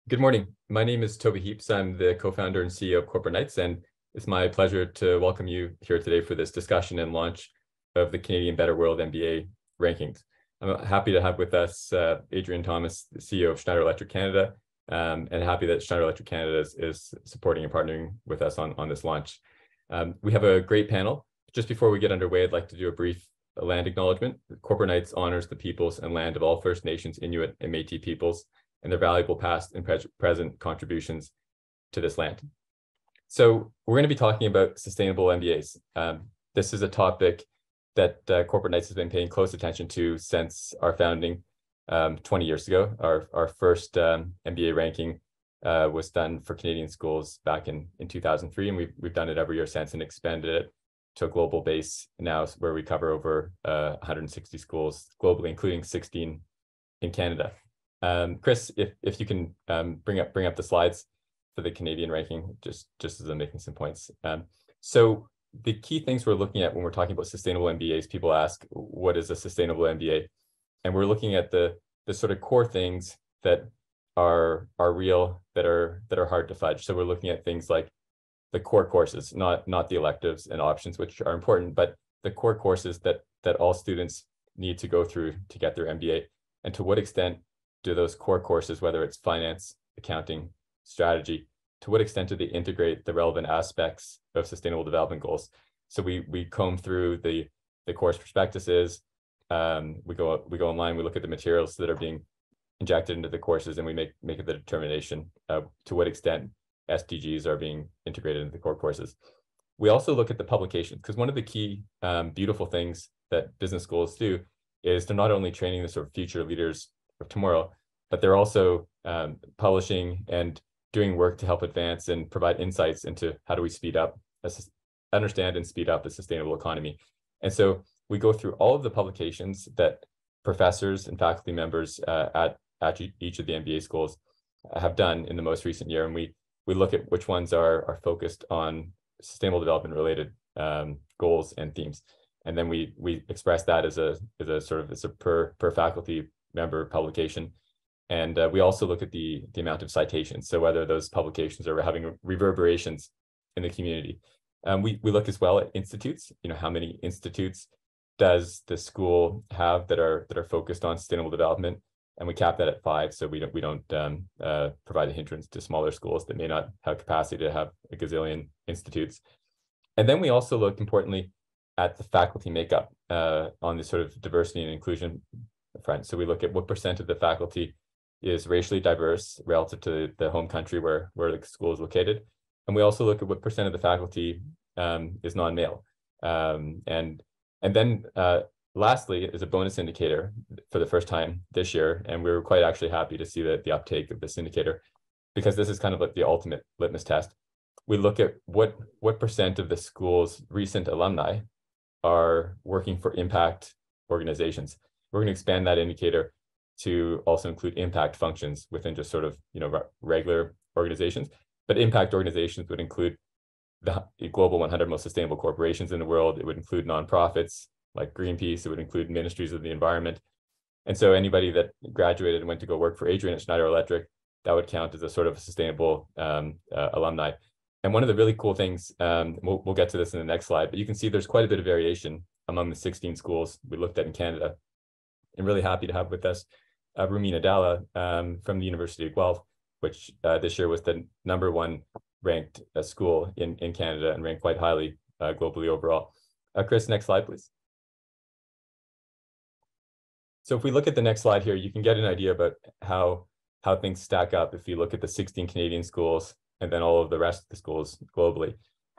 Good morning. My name is Toby Heaps. I'm the co-founder and CEO of Corporate Knights, and it's my pleasure to welcome you here today for this discussion and launch of the Canadian Better World MBA rankings. I'm happy to have with us Adrian Thomas, the CEO of Schneider Electric Canada, and happy that Schneider Electric Canada is supporting and partnering with us on this launch. We have a great panel. Just before we get underway, I'd like to do a brief land acknowledgement. Corporate Knights honors the peoples and land of all First Nations, Inuit, and Métis peoples, and their valuable past and present contributions to this land. So we're going to be talking about sustainable MBAs. This is a topic that Corporate Knights has been paying close attention to since our founding 20 years ago. Our first MBA ranking was done for Canadian schools back in 2003, and we've done it every year since and expanded it to a global base now where we cover over 160 schools globally, including 16 in Canada. Chris, if you can bring up the slides for the Canadian ranking, just as I'm making some points. So the key things we're looking at when we're talking about sustainable MBAs, people ask, what is a sustainable MBA? And we're looking at the sort of core things that are real, that are hard to fudge. So we're looking at things like the core courses, not the electives and options, which are important, but the core courses that all students need to go through to get their MBA, and to what extent do those core courses, whether it's finance, accounting, strategy, to what extent do they integrate the relevant aspects of sustainable development goals? So we comb through the course prospectuses, we go online, we look at the materials that are being injected into the courses, and we make the determination to what extent SDGs are being integrated into the core courses. We also look at the publications, because one of the key beautiful things that business schools do is they're not only training the sort of future leaders of tomorrow, but they're also publishing and doing work to help advance and provide insights into how do we understand and speed up a sustainable economy. And so we go through all of the publications that professors and faculty members at each of the MBA schools have done in the most recent year, and we look at which ones are focused on sustainable development related goals and themes, and then we express that as a per faculty member publication. And we also look at the amount of citations, so whether those publications are having reverberations in the community. We look as well at institutes. How many institutes does the school have that are focused on sustainable development, and we cap that at 5, so we don't provide a hindrance to smaller schools that may not have capacity to have a gazillion institutes. And then we also look, importantly, at the faculty makeup on the sort of diversity and inclusion front. So we look at what % of the faculty is racially diverse relative to the home country where the school is located. And we also look at what % of the faculty is non-male. And then lastly is a bonus indicator for the first time this year. And we were quite actually happy to see the uptake of this indicator, because this is kind of like the ultimate litmus test. We look at what % of the school's recent alumni are working for impact organizations. We're going to expand that indicator to also include impact functions within just sort of regular organizations. But impact organizations would include the global 100 most sustainable corporations in the world. It would include nonprofits like Greenpeace. It would include ministries of the environment. And so anybody that graduated and went to go work for Adrian at Schneider Electric, that would count as a sort of a sustainable alumni. And one of the really cool things, we'll get to this in the next slide, but you can see there's quite a bit of variation among the 16 schools we looked at in Canada. I'm really happy to have with us Rumina Dhalla from the University of Guelph, which this year was the #1 ranked school in Canada and ranked quite highly globally overall. Chris, next slide, please. So if we look at the next slide here, you can get an idea about how things stack up if you look at the 16 Canadian schools and then all of the rest of the schools globally.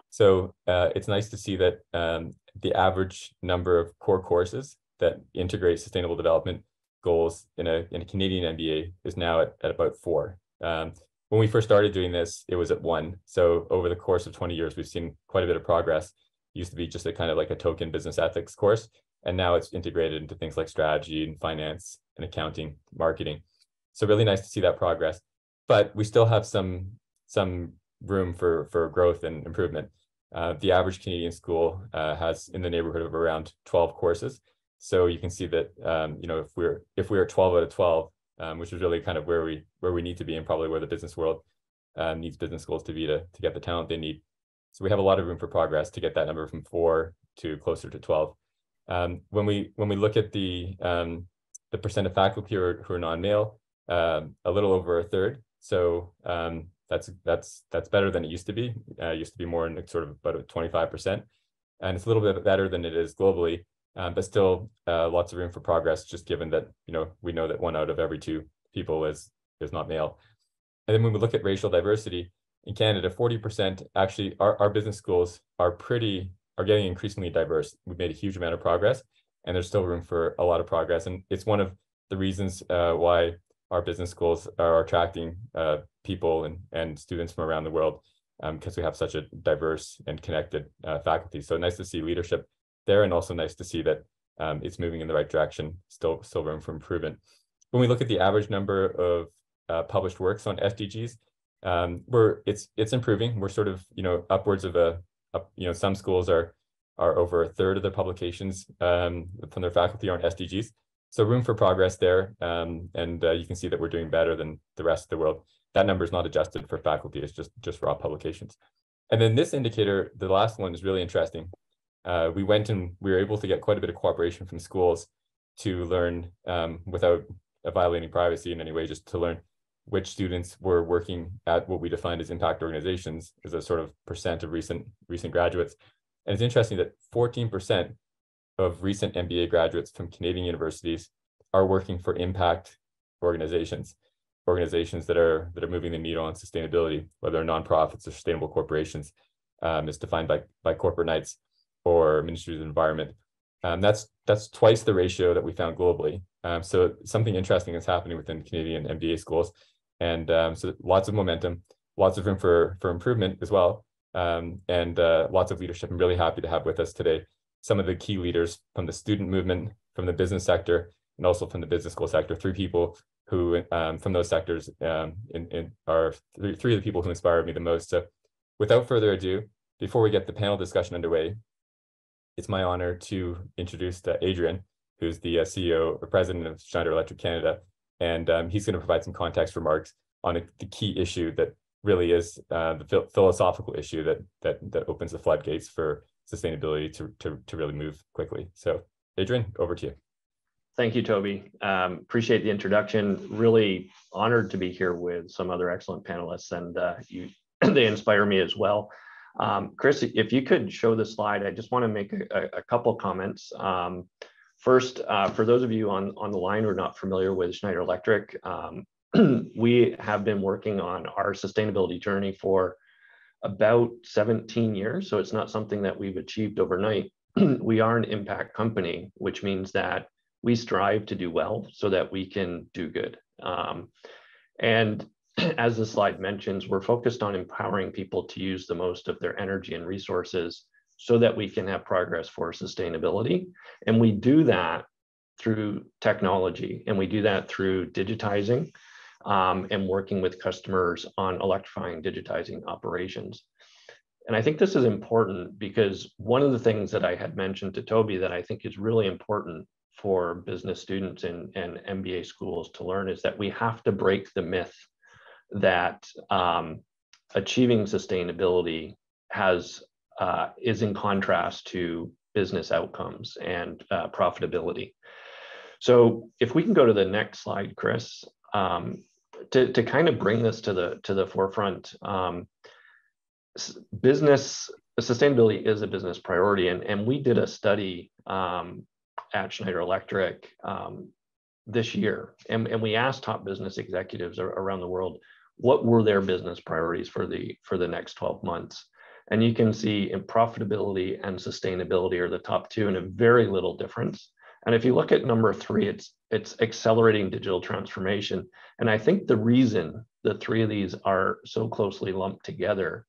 So it's nice to see that the average number of core courses that integrate sustainable development goals in a Canadian MBA is now at about 4. When we first started doing this, it was at 1. So over the course of 20 years, we've seen quite a bit of progress. It used to be just a kind of like a token business ethics course, and now it's integrated into things like strategy and finance and accounting, marketing. So really nice to see that progress, but we still have some room for growth and improvement. The average Canadian school has in the neighborhood of around 12 courses. So you can see that if we're 12 out of 12, which is really kind of where we need to be, and probably where the business world needs business schools to be to get the talent they need. So we have a lot of room for progress to get that number from 4 to closer to 12. When we look at the percent of faculty who are non-male, a little over a third. So that's better than it used to be. It used to be more in sort of about 25%, and it's a little bit better than it is globally, but still lots of room for progress. Just given that we know that 1 out of every 2 people is not male. And then when we look at racial diversity in Canada, 40% actually our business schools are getting increasingly diverse. We've made a huge amount of progress, and there's still room for a lot of progress. And it's one of the reasons why our business schools are attracting people and students from around the world, because we have such a diverse and connected faculty. So nice to see leadership there, and also nice to see that it's moving in the right direction. Still room for improvement. When we look at the average number of published works on SDGs, it's improving. We're sort of upwards of some schools are over a third of their publications from their faculty on SDGs. So room for progress there, and you can see that we're doing better than the rest of the world. That number is not adjusted for faculty; it's just raw publications. And then this indicator, the last one, is really interesting. We were able to get quite a bit of cooperation from schools to learn without violating privacy in any way, just to learn which students were working at what we defined as impact organizations as a sort of percent of recent graduates. And it's interesting that 14% of recent MBA graduates from Canadian universities are working for impact organizations that are moving the needle on sustainability, whether nonprofits or sustainable corporations, as defined by Corporate Knights or Ministry of the Environment. That's twice the ratio that we found globally. So something interesting is happening within Canadian MBA schools, and so lots of momentum, lots of room for improvement as well, and lots of leadership. I'm really happy to have with us today some of the key leaders from the student movement, from the business sector, and also from the business school sector. 3 people who from those sectors are 3 of the people who inspired me the most. So without further ado, before we get the panel discussion underway, it's my honor to introduce Adrian, who's the CEO or president of Schneider Electric Canada. And he's going to provide some context remarks on the key issue that really is the philosophical issue that opens the floodgates for sustainability to really move quickly. So Adrian, over to you. Thank you, Toby. Appreciate the introduction. Really honored to be here with some other excellent panelists, and they inspire me as well. Chris, if you could show the slide, I just want to make a couple comments. First, for those of you on the line who are not familiar with Schneider Electric, we have been working on our sustainability journey for about 17 years. So it's not something that we've achieved overnight. We are an impact company, which means that we strive to do well so that we can do good. And as the slide mentions, we're focused on empowering people to use the most of their energy and resources so that we can have progress for sustainability. And we do that through technology, and we do that through digitizing and working with customers on electrifying, digitizing operations. And I think this is important because one of the things that I had mentioned to Toby that I think is really important for business students and MBA schools to learn is that we have to break the myth that achieving sustainability is in contrast to business outcomes and profitability. So if we can go to the next slide, Chris, to kind of bring this to the forefront, sustainability is a business priority, and we did a study at Schneider Electric this year, and we asked top business executives around the world what were their business priorities for the next 12 months. And you can see in profitability and sustainability are the top 2, and a very little difference. And if you look at number 3, it's accelerating digital transformation. And I think the reason the 3 of these are so closely lumped together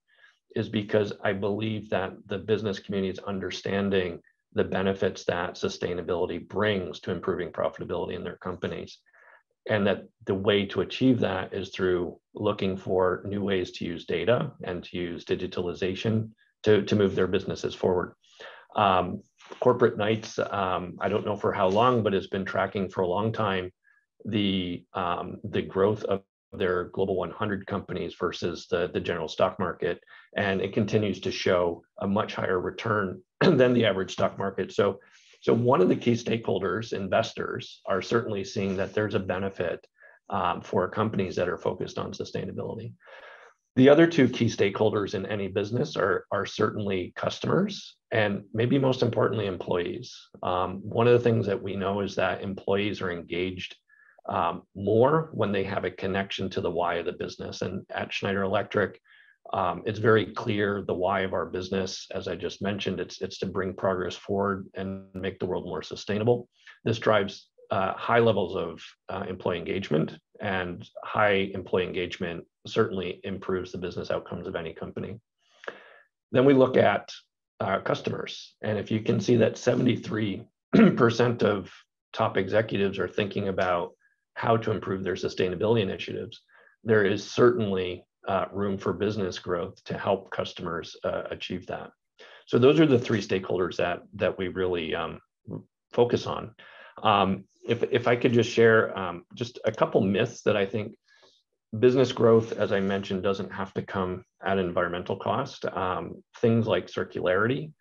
is because I believe that the business community is understanding the benefits that sustainability brings to improving profitability in their companies. And that the way to achieve that is through looking for new ways to use data and to use digitalization to move their businesses forward. Corporate Knights, I don't know for how long, but has been tracking for a long time the growth of their global 100 companies versus the general stock market, and it continues to show a much higher return than the average stock market. So one of the key stakeholders, investors, are certainly seeing that there's a benefit for companies that are focused on sustainability. The other two key stakeholders in any business are certainly customers and maybe most importantly, employees. One of the things that we know is that employees are engaged more when they have a connection to the why of the business. And at Schneider Electric, it's very clear the why of our business. As I just mentioned, it's to bring progress forward and make the world more sustainable. This drives high levels of employee engagement, and high employee engagement certainly improves the business outcomes of any company. Then we look at customers, and if you can see that 73% of top executives are thinking about how to improve their sustainability initiatives, there is certainly room for business growth to help customers achieve that. So those are the three stakeholders that we really focus on. If I could just share just a couple myths that I think business growth, as I mentioned, doesn't have to come at an environmental cost. Things like circularity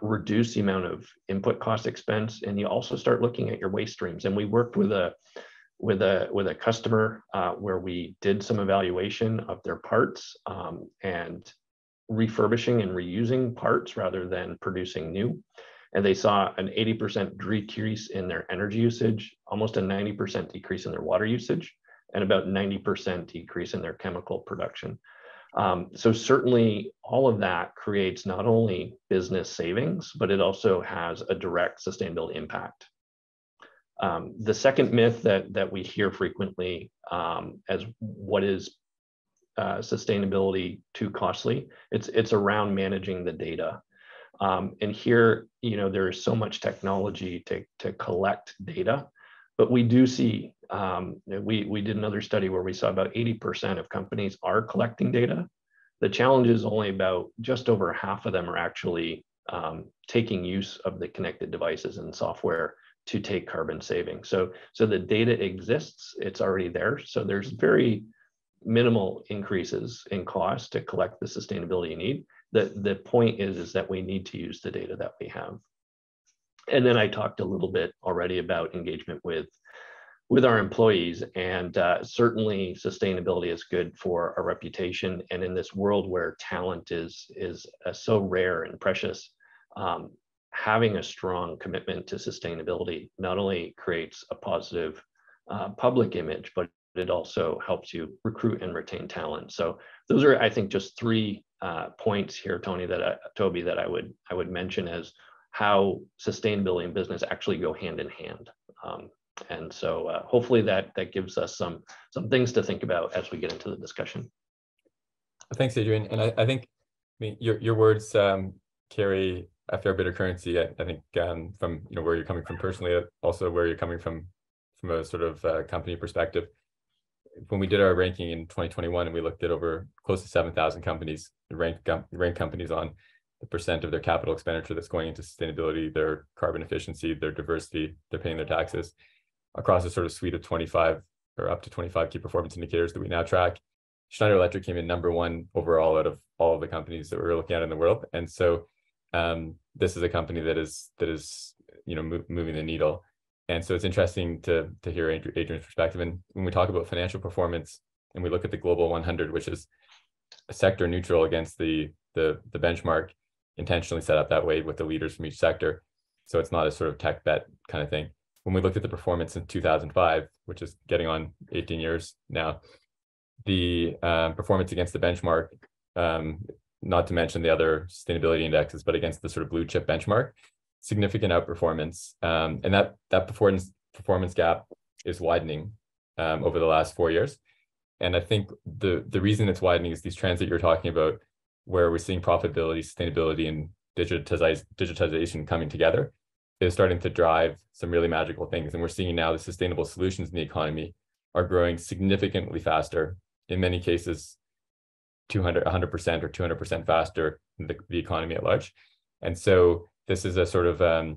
reduce the amount of input cost expense, and you also start looking at your waste streams. And we worked with a customer where we did some evaluation of their parts and refurbishing and reusing parts rather than producing new. And they saw an 80% decrease in their energy usage, almost a 90% decrease in their water usage, and about 90% decrease in their chemical production. So certainly all of that creates not only business savings, but it also has a direct sustainability impact. The second myth that we hear frequently as what is sustainability too costly, it's around managing the data. And here, there is so much technology to collect data, but we do see, we did another study where we saw about 80% of companies are collecting data. The challenge is only about just over half of them are actually taking use of the connected devices and software to take carbon savings. So the data exists, it's already there. So there's very minimal increases in cost to collect the sustainability you need. The point is that we need to use the data that we have. And then I talked a little bit already about engagement with our employees, and certainly sustainability is good for our reputation. And in this world where talent is so rare and precious, having a strong commitment to sustainability not only creates a positive public image, but it also helps you recruit and retain talent. So those are, I think, just three points here, Toby, that I would mention as how sustainability and business actually go hand in hand. And so hopefully that gives us some things to think about as we get into the discussion. Thanks, Adrian. And I think, your words carry a fair bit of currency. I think from where you're coming from personally, also where you're coming from a sort of company perspective. When we did our ranking in 2021, and we looked at over close to 7,000 companies, ranked companies on the percent of their capital expenditure that's going into sustainability, their carbon efficiency, their diversity, they're paying their taxes, across a sort of suite of 25 or up to 25 key performance indicators that we now track. Schneider Electric came in #1 overall out of all of the companies that we were looking at in the world. And so this is a company that is moving the needle. And so it's interesting to hear Adrian's perspective. And when we talk about financial performance and we look at the global 100, which is a sector neutral against the benchmark, intentionally set up that way with the leaders from each sector. So it's not a sort of tech bet kind of thing. When we looked at the performance in 2005, which is getting on 18 years now, the performance against the benchmark, not to mention the other sustainability indexes, but against the sort of blue chip benchmark, significant outperformance. And that performance gap is widening over the last 4 years. And I think the reason it's widening is these trends that you're talking about, where we're seeing profitability, sustainability, and digitization coming together, is starting to drive some really magical things. And we're seeing now the sustainable solutions in the economy are growing significantly faster, in many cases 100% or 200% faster than the economy at large. And so this is a sort of,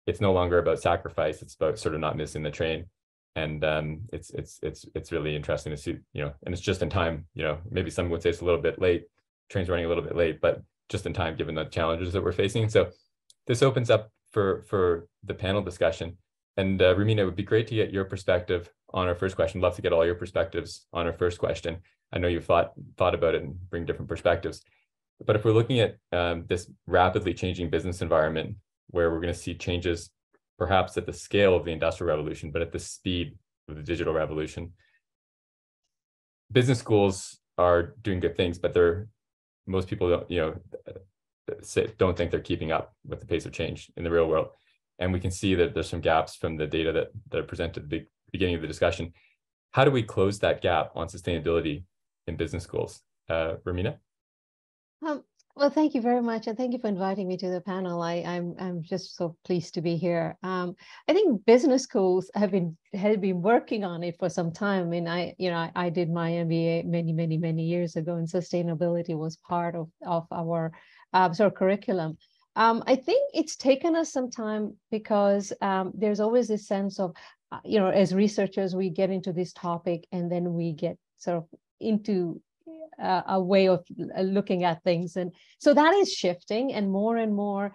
it's no longer about sacrifice, it's about sort of not missing the train. And it's really interesting to see, and it's just in time. Maybe some would say it's a little bit late, trains running a little bit late, but just in time given the challenges that we're facing. So this opens up for the panel discussion. And Rumina, it would be great to get your perspective on our first question. Love to get all your perspectives on our first question. I know you've thought about it and bring different perspectives. But if we're looking at this rapidly changing business environment where we're going to see changes perhaps at the scale of the Industrial Revolution, but at the speed of the digital revolution, business schools are doing good things, but most people don't think they're keeping up with the pace of change in the real world. And we can see that there's some gaps from the data that are presented at the beginning of the discussion. How do we close that gap on sustainability in business schools? Rumina? Well, thank you very much. And thank you for inviting me to the panel. I'm just so pleased to be here. I think business schools had been working on it for some time. I mean, I did my MBA many years ago, and sustainability was part of our sort of curriculum. I think it's taken us some time because there's always this sense of, as researchers, we get into this topic and then we get sort of into a way of looking at things. And so that is shifting, and more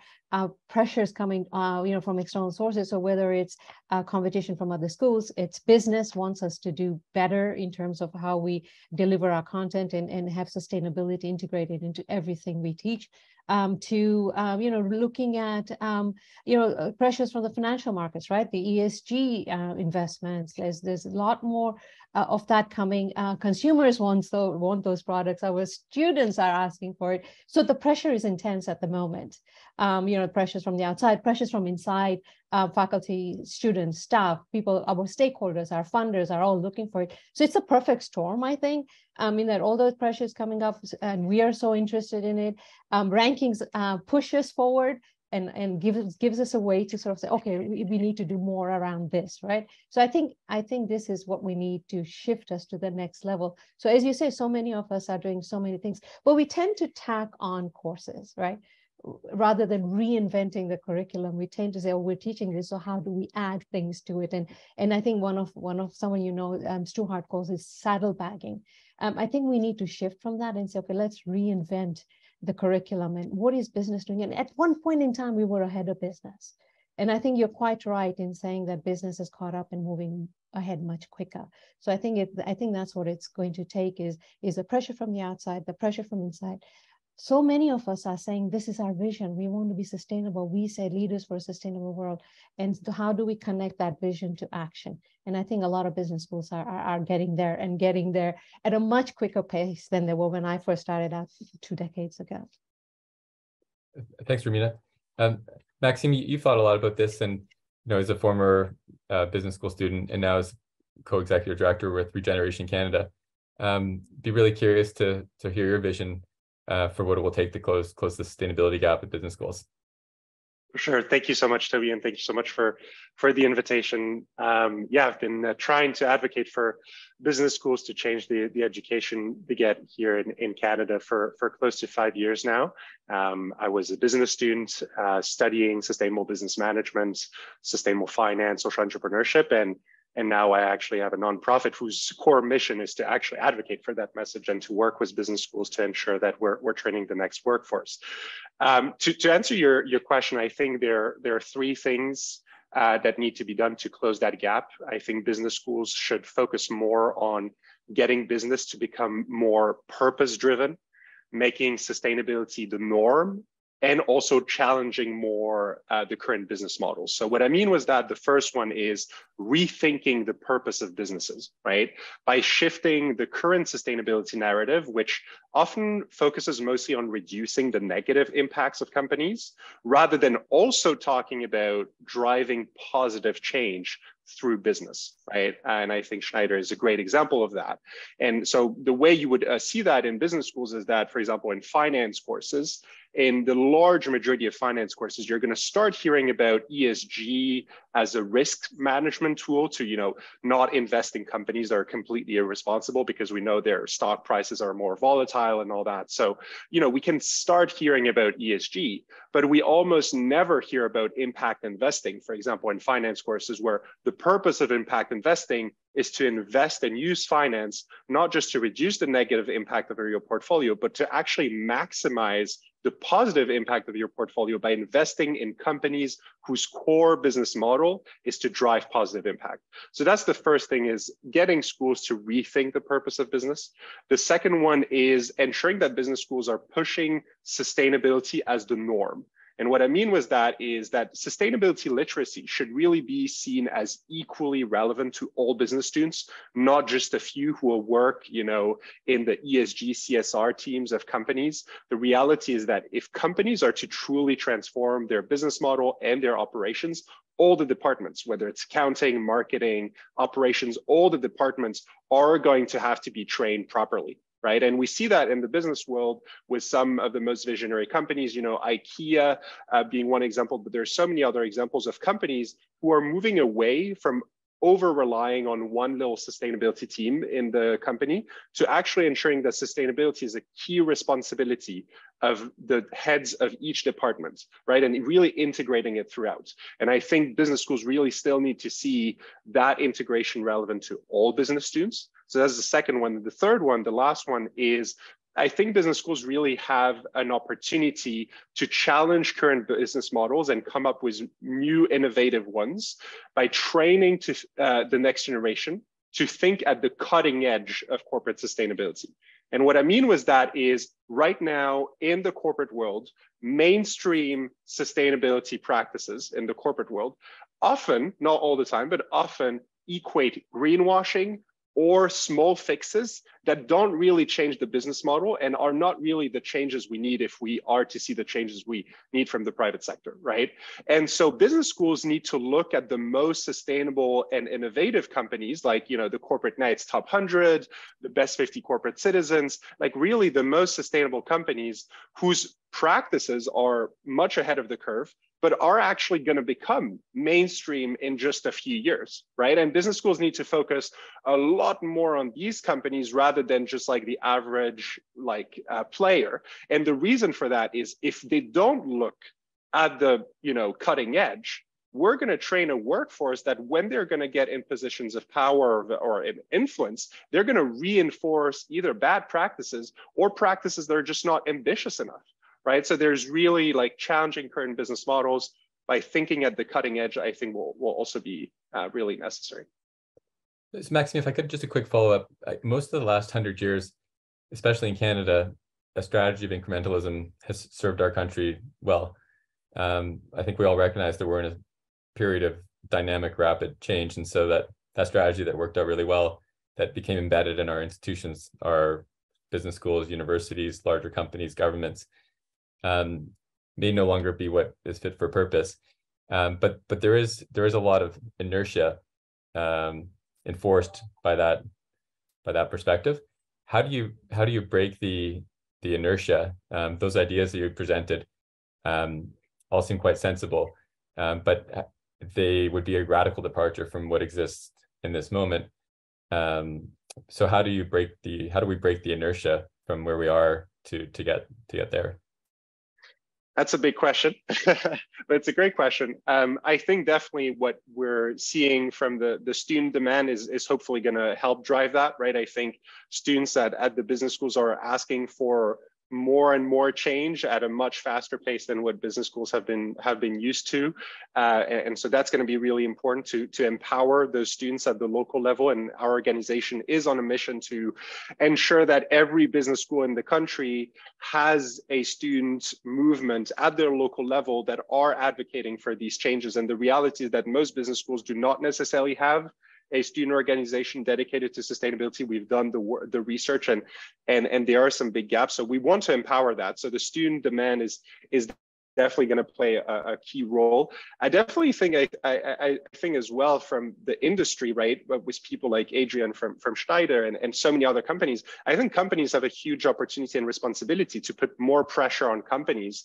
pressures coming, from external sources. So whether it's competition from other schools, it's business wants us to do better in terms of how we deliver our content and have sustainability integrated into everything we teach. Looking at, pressures from the financial markets, right? The ESG investments, there's a lot more of that coming. Consumers want those products. Our students are asking for it. So the pressure is intense at the moment. Pressures from the outside, pressures from inside, faculty, students, staff, people, our stakeholders, our funders are all looking for it. So it's a perfect storm, I think. That all those pressures coming up, and we are so interested in it. Rankings push us forward and gives us a way to sort of say, okay, we need to do more around this, right? So I think this is what we need to shift us to the next level. So as you say, so many of us are doing so many things, but we tend to tack on courses, right? Rather than reinventing the curriculum, we tend to say, oh, we're teaching this, so how do we add things to it? And I think one of someone Stu Hart calls it saddlebagging. I think we need to shift from that and say, okay, let's reinvent the curriculum and what is business doing? And at one point in time, we were ahead of business. And I think you're quite right in saying that business is caught up and moving ahead much quicker. So I think that's what it's going to take is the pressure from the outside, the pressure from inside. So many of us are saying, this is our vision. We want to be sustainable. We say leaders for a sustainable world. And how do we connect that vision to action? And I think a lot of business schools are getting there and getting there at a much quicker pace than they were when I first started out 2 decades ago. Thanks, Rumina. Maxime, you've thought a lot about this, and as a former business school student and now as co-executive director with Regeneration Canada, be really curious to hear your vision for what it will take to close the sustainability gap at business schools. Sure. Thank you so much, Toby, and thank you so much for the invitation. I've been trying to advocate for business schools to change the education they get here in Canada for close to 5 years now. I was a business student studying sustainable business management, sustainable finance, social entrepreneurship, and now I actually have a nonprofit whose core mission is to actually advocate for that message and to work with business schools to ensure that we're training the next workforce. To answer your question, I think there are 3 things that need to be done to close that gap. I think business schools should focus more on getting business to become more purpose-driven, making sustainability the norm, and also challenging more the current business models. So what I mean was that the first one is rethinking the purpose of businesses, right? By shifting the current sustainability narrative, which often focuses mostly on reducing the negative impacts of companies, rather than also talking about driving positive change through business, right? And I think Schneider is a great example of that. And so the way you would see that in business schools is that, for example, in finance courses, in the large majority of finance courses, you're going to start hearing about ESG as a risk management tool to, not invest in companies that are completely irresponsible, because we know their stock prices are more volatile and all that. So, we can start hearing about ESG, but we almost never hear about impact investing, for example, in finance courses, where the purpose of impact investing is to invest and use finance, not just to reduce the negative impact of your portfolio, but to actually maximize the positive impact of your portfolio by investing in companies whose core business model is to drive positive impact. So that's the first thing, is getting schools to rethink the purpose of business. The second one is ensuring that business schools are pushing sustainability as the norm. And what I mean with that is that sustainability literacy should really be seen as equally relevant to all business students, not just a few who will work, in the ESG CSR teams of companies. The reality is that if companies are to truly transform their business model and their operations, all the departments, whether it's accounting, marketing, operations, all the departments are going to have to be trained properly. Right. And we see that in the business world with some of the most visionary companies, IKEA being one example, but there's so many other examples of companies who are moving away from over relying on one little sustainability team in the company to actually ensuring that sustainability is a key responsibility of the heads of each department, right? And really integrating it throughout. And I think business schools really still need to see that integration relevant to all business students. So that's the second one. The third one, the last one, is I think business schools really have an opportunity to challenge current business models and come up with new innovative ones by training to the next generation to think at the cutting edge of corporate sustainability. And what I mean with that is, right now in the corporate world, mainstream sustainability practices in the corporate world often, not all the time, but often equate greenwashing or small fixes that don't really change the business model and are not really the changes we need if we are to see the changes we need from the private sector, right? And so business schools need to look at the most sustainable and innovative companies, like, the Corporate Knights Top 100, the Best 50 Corporate Citizens, like really the most sustainable companies whose practices are much ahead of the curve, but are actually going to become mainstream in just a few years, right? And business schools need to focus a lot more on these companies rather than just like the average player. And the reason for that is, if they don't look at the cutting edge, we're going to train a workforce that when they're going to get in positions of power or influence, they're going to reinforce either bad practices or practices that are just not ambitious enough. Right. So there's really challenging current business models by thinking at the cutting edge, I think will also be really necessary. So Maxime, if I could, just a quick follow-up. Most of the last 100 years, especially in Canada, a strategy of incrementalism has served our country well. I think we all recognize that we're in a period of dynamic, rapid change. And so that strategy that worked out really well, that became embedded in our institutions, our business schools, universities, larger companies, governments, may no longer be what is fit for purpose, but there is a lot of inertia enforced by that perspective. How do you break the inertia? Those ideas that you presented all seem quite sensible, but they would be a radical departure from what exists in this moment. So how do we break the inertia from where we are to get there? That's a big question, but it's a great question. I think definitely what we're seeing from the student demand is hopefully going to help drive that, right? I think students at the business schools are asking for more and more change at a much faster pace than what business schools have been used to, and so that's going to be really important to empower those students at the local level. And our organization is on a mission to ensure that every business school in the country has a student movement at their local level that are advocating for these changes. And the reality is that most business schools do not necessarily have a student organization dedicated to sustainability. We've done the research, and there are some big gaps. So we want to empower that. So the student demand is definitely going to play a key role. I definitely think I think as well from the industry, right, with people like Adrian from Schneider and so many other companies, I think companies have a huge opportunity and responsibility to put more pressure on companies.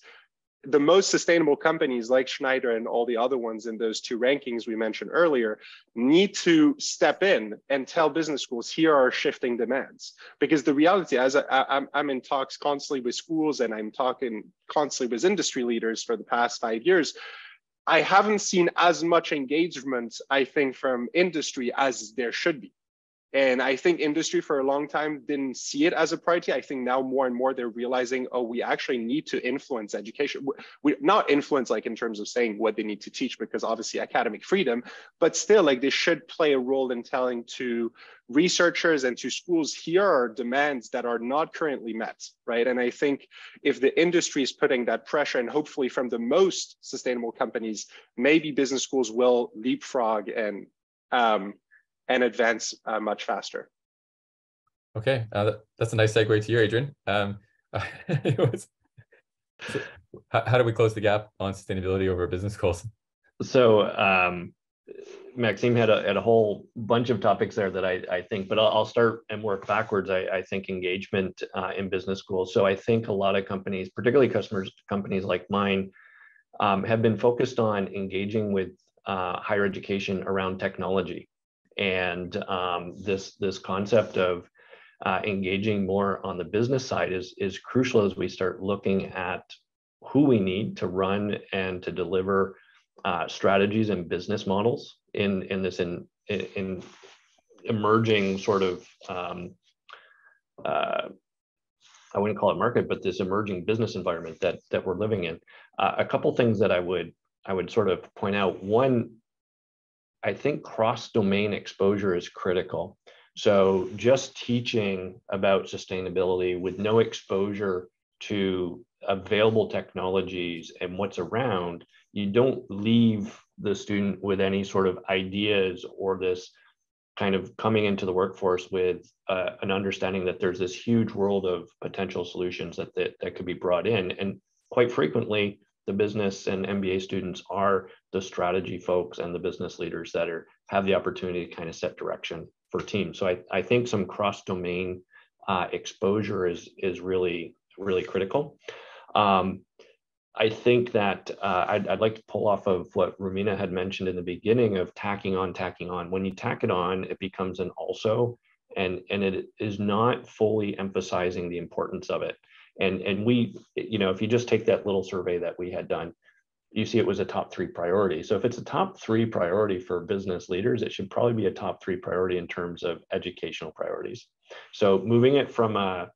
The most sustainable companies like Schneider and all the other ones in those two rankings we mentioned earlier need to step in and tell business schools, here are shifting demands. Because the reality, as I'm in talks constantly with schools and I'm talking constantly with industry leaders for the past 5 years, I haven't seen as much engagement, I think, from industry as there should be. And I think industry for a long time didn't see it as a priority. I think now more and more they're realizing, oh, we actually need to influence education. We not influence like in terms of saying what they need to teach, because obviously academic freedom, but still like they should play a role in telling to researchers and to schools, here are demands that are not currently met, right? And I think if the industry is putting that pressure, and hopefully from the most sustainable companies, maybe business schools will leapfrog and advance much faster. Okay, that's a nice segue to you, Adrian. So how do we close the gap on sustainability over business goals? So Maxime had a whole bunch of topics there that I think, but I'll start and work backwards. I think engagement in business schools. So I think a lot of companies, particularly companies like mine, have been focused on engaging with higher education around technology. And this concept of engaging more on the business side is crucial as we start looking at who we need to run and to deliver strategies and business models in this emerging sort of I wouldn't call it market, but this emerging business environment that we're living in. A couple things that I would sort of point out. One, I think cross-domain exposure is critical. So just teaching about sustainability with no exposure to available technologies and what's around, you don't leave the student with any sort of ideas or this kind of coming into the workforce with an understanding that there's this huge world of potential solutions that could be brought in. And quite frequently, the business and MBA students are the strategy folks and the business leaders that have the opportunity to kind of set direction for teams. So I think some cross-domain exposure is really, really critical. I think that I'd like to pull off of what Rumina had mentioned in the beginning of tacking on. When you tack it on, it becomes an also, and it is not fully emphasizing the importance of it. And we, if you just take that little survey that we had done, you see it was a top 3 priority. So if it's a top 3 priority for business leaders, it should probably be a top 3 priority in terms of educational priorities. So moving it from an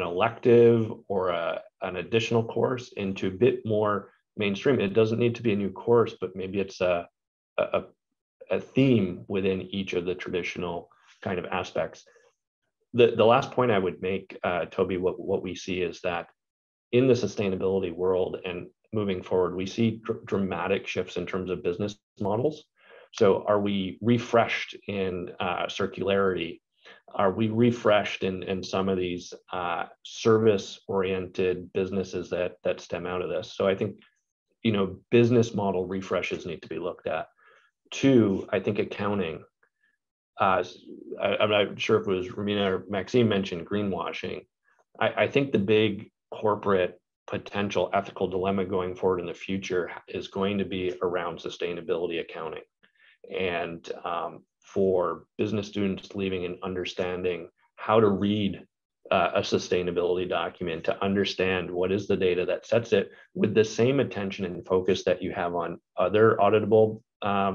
elective or an additional course into a bit more mainstream. It doesn't need to be a new course, but maybe it's a theme within each of the traditional kind of aspects. The last point I would make, Toby, what we see is that in the sustainability world and moving forward, we see dramatic shifts in terms of business models. So are we refreshed in circularity? Are we refreshed in some of these service-oriented businesses that stem out of this? So I think, business model refreshes need to be looked at. 2, I think accounting. I'm not sure if it was Rumina or Maxime mentioned greenwashing. I think the big corporate potential ethical dilemma going forward in the future is going to be around sustainability accounting. And for business students leaving and understanding how to read a sustainability document, to understand what is the data that sets it with the same attention and focus that you have on other auditable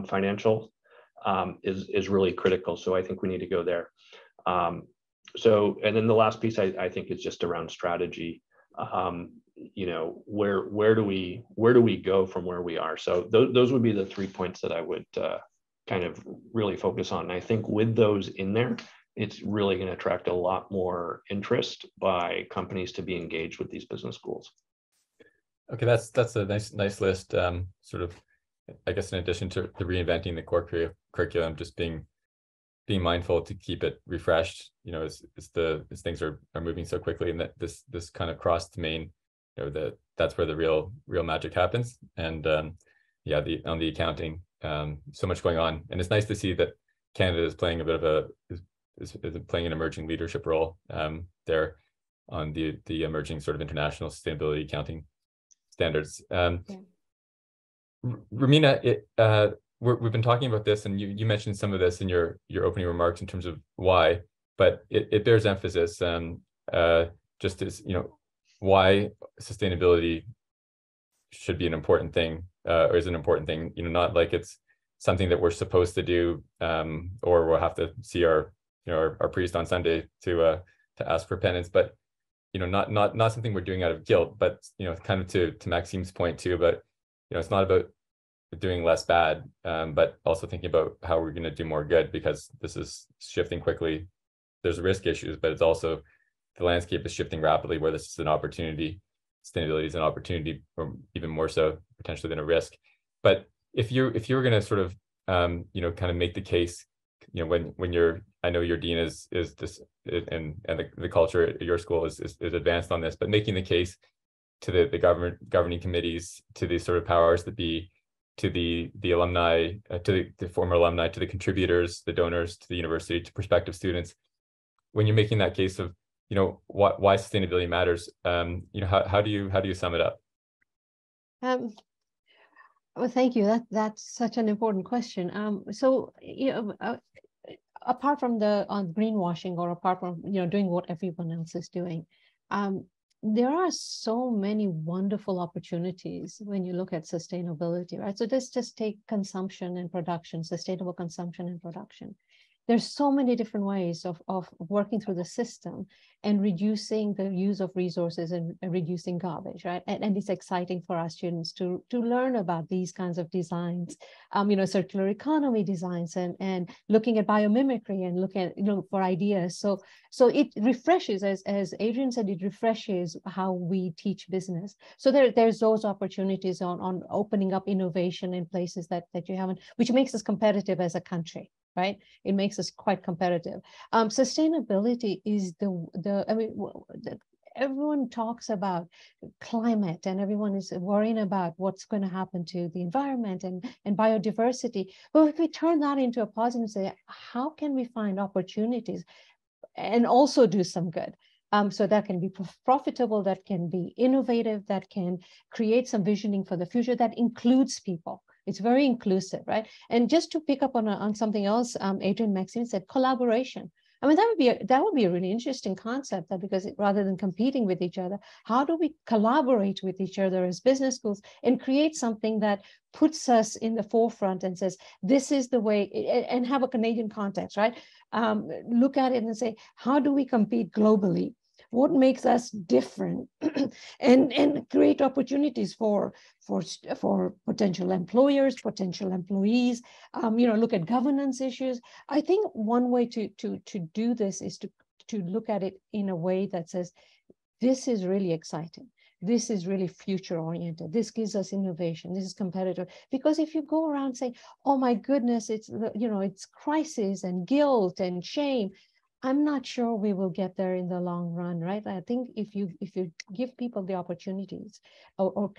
financial is really critical. So I think we need to go there. And then the last piece I think is just around strategy. Where do we go from where we are? So those would be the 3 points that I would kind of really focus on. And I think with those in there, it's really going to attract a lot more interest by companies to be engaged with these business schools. Okay, that's a nice list. Sort of, I guess, in addition to reinventing the core curriculum, just being mindful to keep it refreshed. As things are moving so quickly, and that this kind of cross-domain that's where the real magic happens. And yeah, on the accounting, so much going on, and it's nice to see that Canada is playing a bit of is playing an emerging leadership role there on the emerging sort of international sustainability accounting standards. Rumina, we've been talking about this, and you mentioned some of this in your opening remarks in terms of why, but it bears emphasis, just as, why sustainability should be an important thing, or is an important thing, not like it's something that we're supposed to do, or we'll have to see our priest on Sunday to ask for penance, but not something we're doing out of guilt, but kind of to Maxime's point too, but it's not about doing less bad, but also thinking about how we're going to do more good, because this is shifting quickly. There's risk issues, but it's also, the landscape is shifting rapidly, where this is an opportunity. Sustainability is an opportunity, or even more so potentially than a risk. But if you were going to sort of kind of make the case, when you're, I know your dean is this, and the culture at your school is advanced on this, but making the case to the governing committees, to the sort of powers that be, to the alumni, to the former alumni, to the contributors, the donors, to the university, to prospective students, when you're making that case of why sustainability matters, how do you sum it up? Well, thank you. That's such an important question. So apart from the greenwashing, or apart from doing what everyone else is doing, there are so many wonderful opportunities when you look at sustainability, right? So let's just take consumption and production, sustainable consumption and production. There's so many different ways of working through the system and reducing the use of resources and reducing garbage, right? And it's exciting for our students to learn about these kinds of designs, circular economy designs, and looking at biomimicry and looking at, for ideas. So it refreshes, as Adrian said, it refreshes how we teach business. So there's those opportunities on opening up innovation in places that you haven't, which makes us competitive as a country. Right, it makes us quite competitive. Sustainability is everyone talks about climate, and everyone is worrying about what's going to happen to the environment and biodiversity. But if we turn that into a positive and say, how can we find opportunities and also do some good? So that can be profitable, that can be innovative, that can create some visioning for the future, that includes people. It's very inclusive, right? And just to pick up on something else, Adrian, Maxime said, collaboration. I mean, that would be a really interesting concept, that because rather than competing with each other, how do we collaborate with each other as business schools and create something that puts us in the forefront and says, this is the way, and have a Canadian context, right? Look at it and say, how do we compete globally? What makes us different, and create opportunities for potential employers, potential employees. Look at governance issues. I think one way to do this is to look at it in a way that says, this is really exciting. This is really future oriented. This gives us innovation. This is competitive. Because if you go around saying, oh my goodness, it's it's crisis and guilt and shame, I'm not sure we will get there in the long run, right? I think if you give people the opportunities, or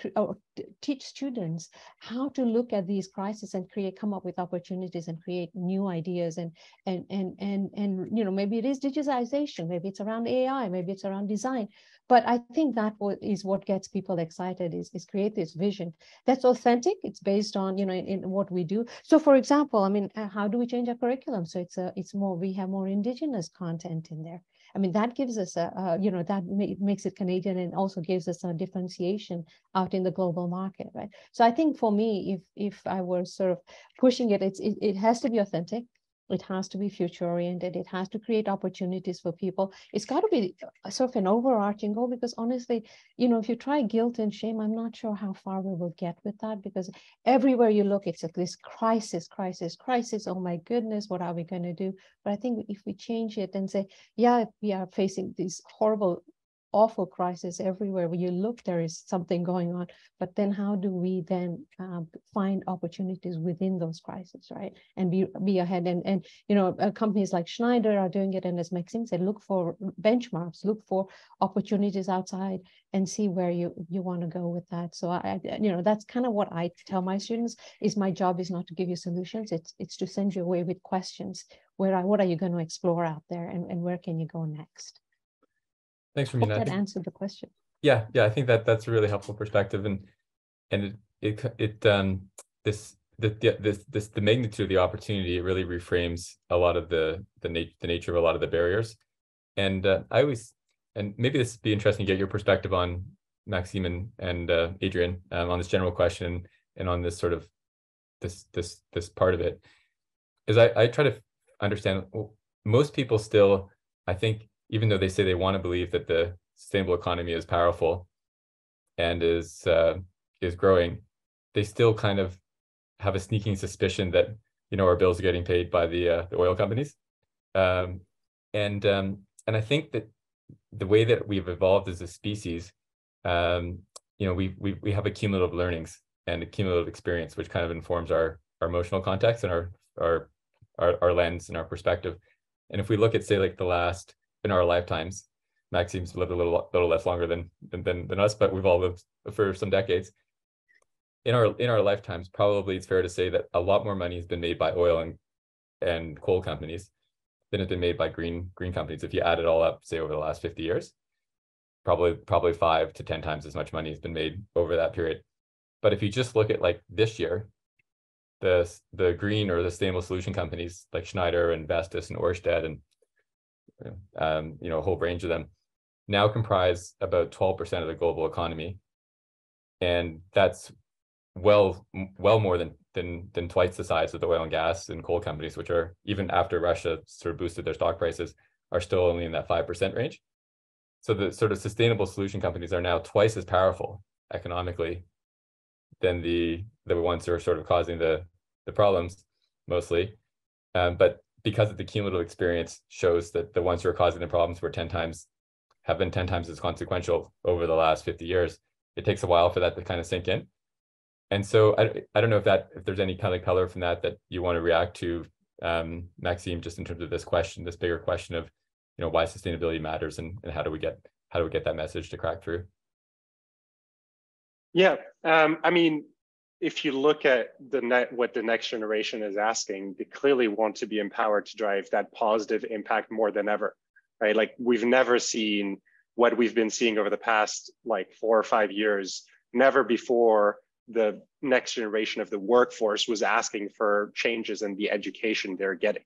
teach students how to look at these crises and come up with opportunities and create new ideas, and maybe it is digitization, maybe it's around AI, maybe it's around design. But I think that is what gets people excited, is create this vision that's authentic. It's based on, in what we do. So for example, I mean, how do we change our curriculum? So it's more, we have more Indigenous content in there. I mean, that gives us makes it Canadian, and also gives us a differentiation out in the global market, right? So I think for me, if I were sort of pushing it, it has to be authentic. It has to be future oriented. It has to create opportunities for people. It's got to be sort of an overarching goal, because honestly, if you try guilt and shame, I'm not sure how far we will get with that, because everywhere you look, it's like this crisis. Oh my goodness, what are we going to do? But I think if we change it and say, yeah, we are facing these horrible awful crisis everywhere. When you look, there is something going on. But then how do we then find opportunities within those crises, right? And be ahead. And you know, companies like Schneider are doing it. And as Maxime said, look for benchmarks, look for opportunities outside and see where you want to go with that. So you know, that's kind of what I tell my students, is my job is not to give you solutions. It's to send you away with questions. What are you going to explore out there, and where can you go next? Thanks, Rumina. Hope that answered the question. Yeah, I think that's a really helpful perspective, and the magnitude of the opportunity, it really reframes a lot of the nature of a lot of the barriers. And and maybe this would be interesting to get your perspective on, Maxime and Adrian, on this general question and on this sort of this part of it. Is I try to understand, most people still, I think, even though they say they want to believe that the sustainable economy is powerful and is growing, they still kind of have a sneaking suspicion that, you know, our bills are getting paid by the oil companies, and I think that the way that we've evolved as a species, you know, we have a cumulative learnings and a cumulative experience, which kind of informs our emotional context and our lens and our perspective. And if we look at, say, like the last, in our lifetimes, Maxime's lived a little less longer than us, but we've all lived for some decades. In our lifetimes, probably it's fair to say that a lot more money has been made by oil and coal companies than has been made by green companies. If you add it all up, say over the last 50 years, probably 5 to 10 times as much money has been made over that period. But if you just look at like this year, the green or the sustainable solution companies like Schneider and Vestas and Ørsted and you know, a whole range of them now comprise about 12% of the global economy, and that's well more than twice the size of the oil and gas and coal companies, which are, even after Russia sort of boosted their stock prices, are still only in that 5% range. So the sort of sustainable solution companies are now twice as powerful economically than the ones who are sort of causing the problems mostly, but because of the cumulative experience shows that the ones who are causing the problems have been 10 times as consequential over the last 50 years. It takes a while for that to kind of sink in. And so I don't know if there's any kind of color from that you want to react to, Maxime, just in terms of this question, this bigger question of, you know, why sustainability matters and how do we get that message to crack through? Yeah, I mean, if you look at what the next generation is asking, they clearly want to be empowered to drive that positive impact more than ever, right? Like, we've never seen what we've been seeing over the past like 4 or 5 years. Never before the next generation of the workforce was asking for changes in the education they're getting,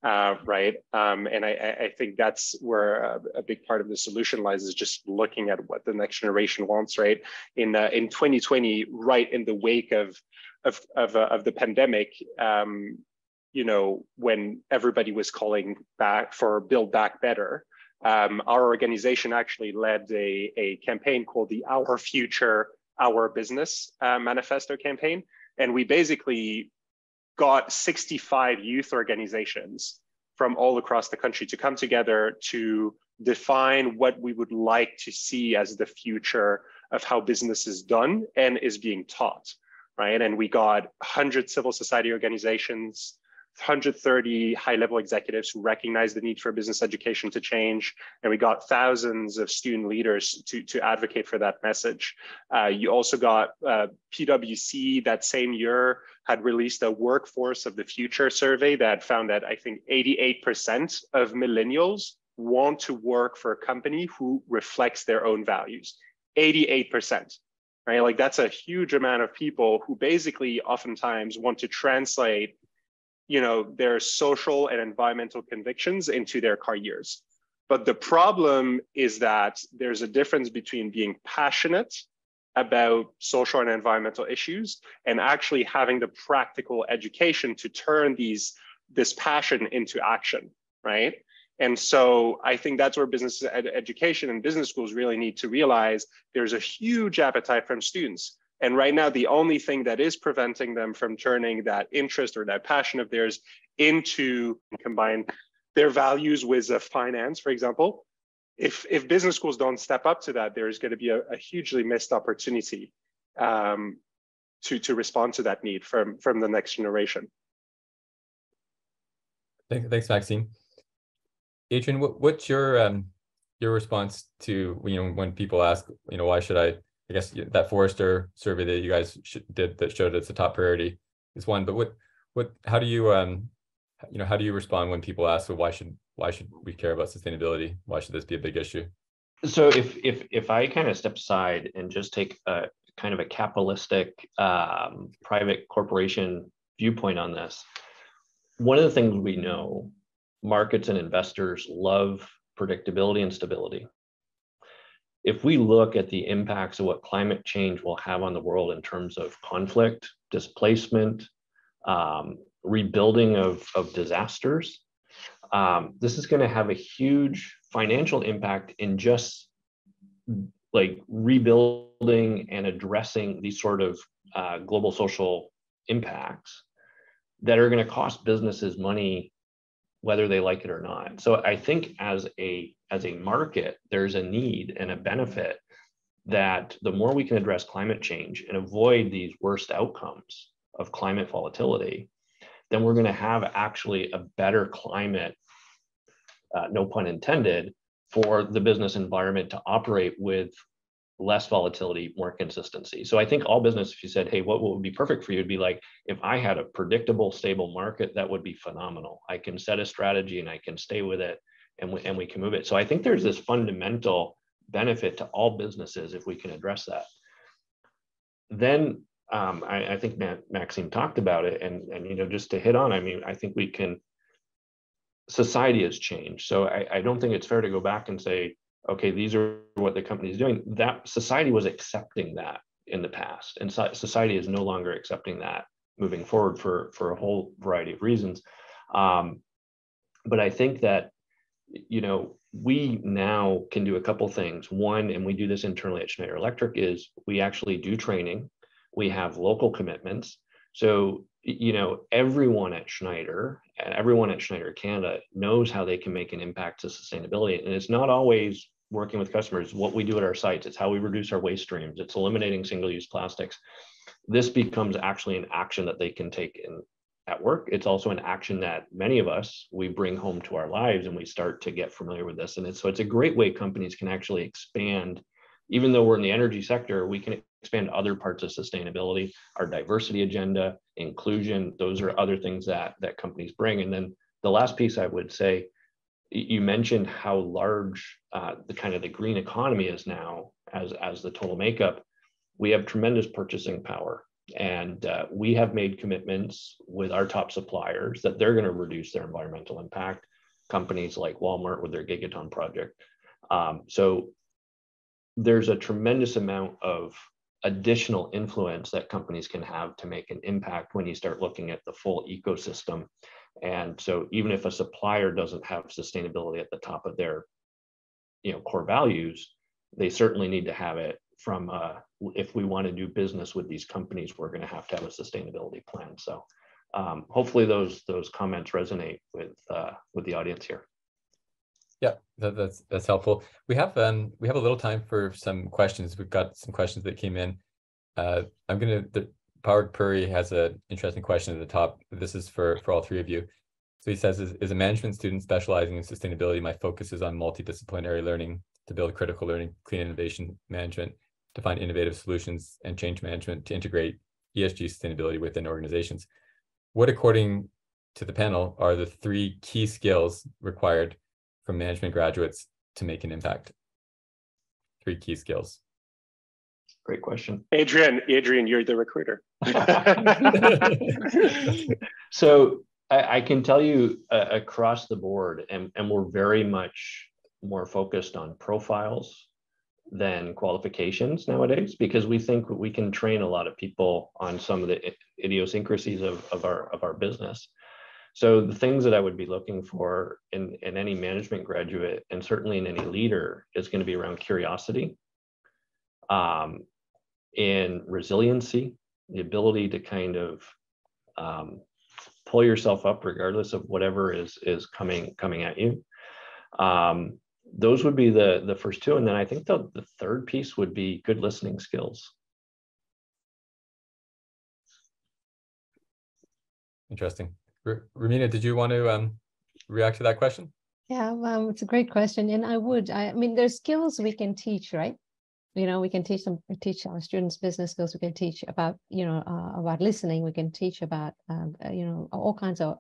right? And I think that's where a big part of the solution lies, is just looking at what the next generation wants, right? In 2020, right in the wake of the pandemic, you know, when everybody was calling back for Build Back Better, our organization actually led a campaign called the Our Future, Our Business manifesto campaign. And we basically got 65 youth organizations from all across the country to come together to define what we would like to see as the future of how business is done and is being taught, right? And we got 100 civil society organizations, 130 high-level executives who recognize the need for business education to change, and we got thousands of student leaders to advocate for that message. You also got PwC that same year had released a workforce of the future survey that found that I think 88% of millennials want to work for a company who reflects their own values. 88%, right? Like, that's a huge amount of people who basically oftentimes want to translate, you know, their social and environmental convictions into their careers. But the problem is that there's a difference between being passionate about social and environmental issues and actually having the practical education to turn this passion into action, right? And so I think that's where business education and business schools really need to realize there's a huge appetite from students. And right now, the only thing that is preventing them from turning that interest or that passion of theirs into combine their values with finance, for example, if business schools don't step up to that, there is going to be a hugely missed opportunity to respond to that need from the next generation. Thanks, Maxime. Adrian, what's your response to, when people ask, why should I guess that Forrester survey that you guys did that showed it's a top priority is one, but how do you how do you respond when people ask, well, why should we care about sustainability? Why should this be a big issue? So if I kind of step aside and just take a kind of a capitalistic private corporation viewpoint on this, one of the things we know, markets and investors love predictability and stability. If we look at the impacts of what climate change will have on the world in terms of conflict, displacement, rebuilding of disasters, this is going to have a huge financial impact in just like rebuilding and addressing these sort of global social impacts that are going to cost businesses money, whether they like it or not. So I think as a market, there's a need and a benefit that the more we can address climate change and avoid these worst outcomes of climate volatility, then we're going to have actually a better climate, no pun intended, for the business environment to operate with less volatility, more consistency. So I think all business, if you said, hey, what would be perfect for you? It'd be like, if I had a predictable, stable market, that would be phenomenal. I can set a strategy and I can stay with it, and we can move it. So I think there's this fundamental benefit to all businesses if we can address that. Then I think Maxime talked about it, and just to hit on, I think we can. Society has changed, so I don't think it's fair to go back and say, okay, these are what the company is doing. That society was accepting that in the past, and society is no longer accepting that moving forward for a whole variety of reasons. But I think that we now can do a couple things. One, and we do this internally at Schneider Electric, is we actually do training. We have local commitments. So, everyone at Schneider Canada knows how they can make an impact to sustainability. And it's not always working with customers, what we do at our sites. It's how we reduce our waste streams. It's eliminating single-use plastics. This becomes actually an action that they can take at work. It's also an action that many of us, we bring home to our lives, and we start to get familiar with this. And so it's a great way companies can actually expand. Even though we're in the energy sector, we can expand other parts of sustainability, our diversity agenda, inclusion. Those are other things that companies bring. And then the last piece I would say, you mentioned how large the green economy is now as the total makeup. We have tremendous purchasing power, and we have made commitments with our top suppliers that they're going to reduce their environmental impact. Companies like Walmart with their Gigaton project. So there's a tremendous amount of additional influence that companies can have to make an impact when you start looking at the full ecosystem. And so even if a supplier doesn't have sustainability at the top of their core values, they certainly need to have it from if we want to do business with these companies, we're going to have a sustainability plan. So hopefully those comments resonate with the audience here. Yeah, that's helpful. We have a little time for some questions. We've got some questions that came in. Powered Puri has an interesting question at the top. This is for all three of you. So he says, as a management student specializing in sustainability, my focus is on multidisciplinary learning to build critical learning, clean innovation management, to find innovative solutions, and change management to integrate ESG sustainability within organizations. What, according to the panel, are the 3 key skills required from management graduates to make an impact? 3 key skills. Great question. Adrian, you're the recruiter. So I can tell you across the board, and we're very much more focused on profiles than qualifications nowadays, because we think we can train a lot of people on some of the idiosyncrasies of our business. So the things that I would be looking for in any management graduate, and certainly in any leader, is going to be around curiosity, in resiliency, the ability to kind of pull yourself up regardless of whatever is coming at you. those would be the first two. And then I think the third piece would be good listening skills. Interesting. Rumina, did you want to react to that question? Yeah, it's a great question. And I mean, there's skills we can teach, right? You know, we can teach our students business skills. We can teach about, about listening. We can teach about, all kinds of,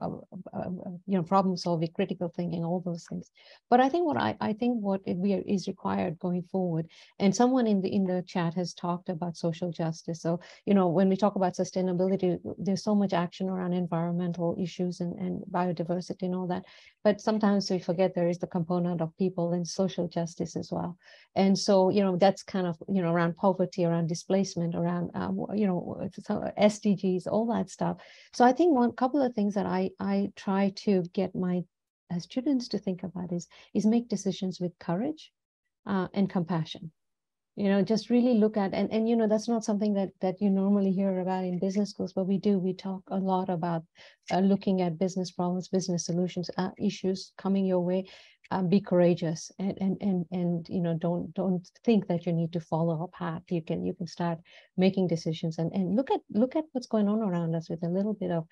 problem solving, critical thinking, all those things. But I think what is required going forward, and someone in the chat has talked about social justice. So, when we talk about sustainability, there's so much action around environmental issues and biodiversity and all that. But sometimes we forget there is the component of people and social justice as well. And so, that's kind of, around poverty, around displacement, around, SDGs, all that stuff. So I think one couple of things that I try to get my students to think about is make decisions with courage and compassion. Just really look at, and that's not something that you normally hear about in business schools, but we talk a lot about looking at business problems, business solutions, issues coming your way. Be courageous and don't think that you need to follow a path. You can start making decisions and look at what's going on around us with a little bit of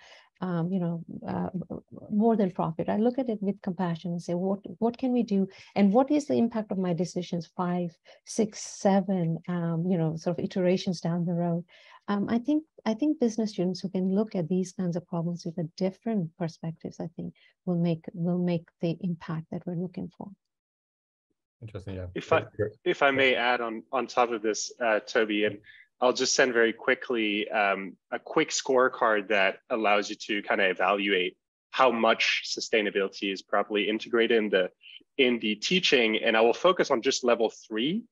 more than profit. I look at it with compassion and say, what can we do, and what is the impact of my decisions 5, 6, 7 sort of iterations down the road. I think business students who can look at these kinds of problems with a different perspectives, I think will make the impact that we're looking for. Interesting, yeah. If I may add on top of this, Toby, and I'll just send very quickly a quick scorecard that allows you to kind of evaluate how much sustainability is properly integrated in the teaching, and I will focus on just level 3,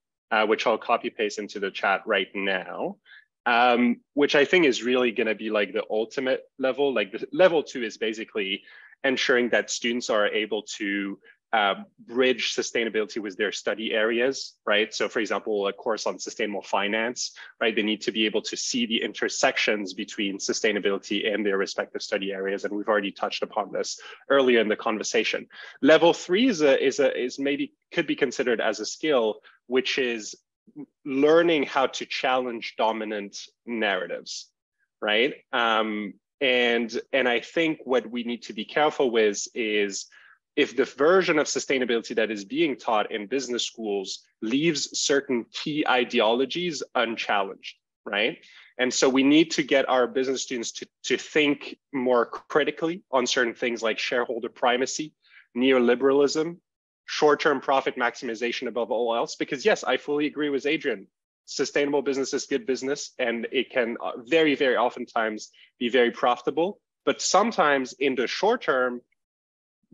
which I'll copy paste into the chat right now. Which I think is really going to be like the ultimate level. Like the level 2 is basically ensuring that students are able to bridge sustainability with their study areas, right? So for example, a course on sustainable finance, right? They need to be able to see the intersections between sustainability and their respective study areas. And we've already touched upon this earlier in the conversation. Level 3 is maybe could be considered as a skill, which is learning how to challenge dominant narratives, right? And I think what we need to be careful with is if the version of sustainability that is being taught in business schools leaves certain key ideologies unchallenged, right? And so we need to get our business students to think more critically on certain things like shareholder primacy, neoliberalism, short-term profit maximization above all else, because yes, I fully agree with Adrian. Sustainable business is good business, and it can very, very oftentimes be very profitable. But sometimes in the short term,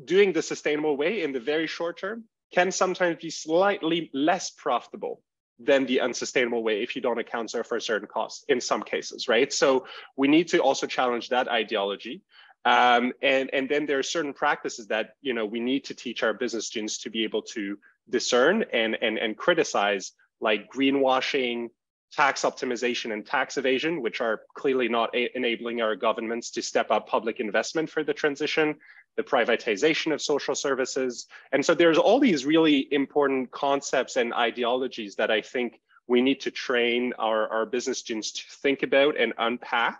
doing the sustainable way in the very short term can sometimes be slightly less profitable than the unsustainable way if you don't account for certain costs in some cases, right? So we need to also challenge that ideology. And then there are certain practices that we need to teach our business students to be able to discern and criticize, like greenwashing, tax optimization, and tax evasion, which are clearly not enabling our governments to step up public investment for the transition, the privatization of social services. And so there's all these really important concepts and ideologies that I think we need to train our business students to think about and unpack.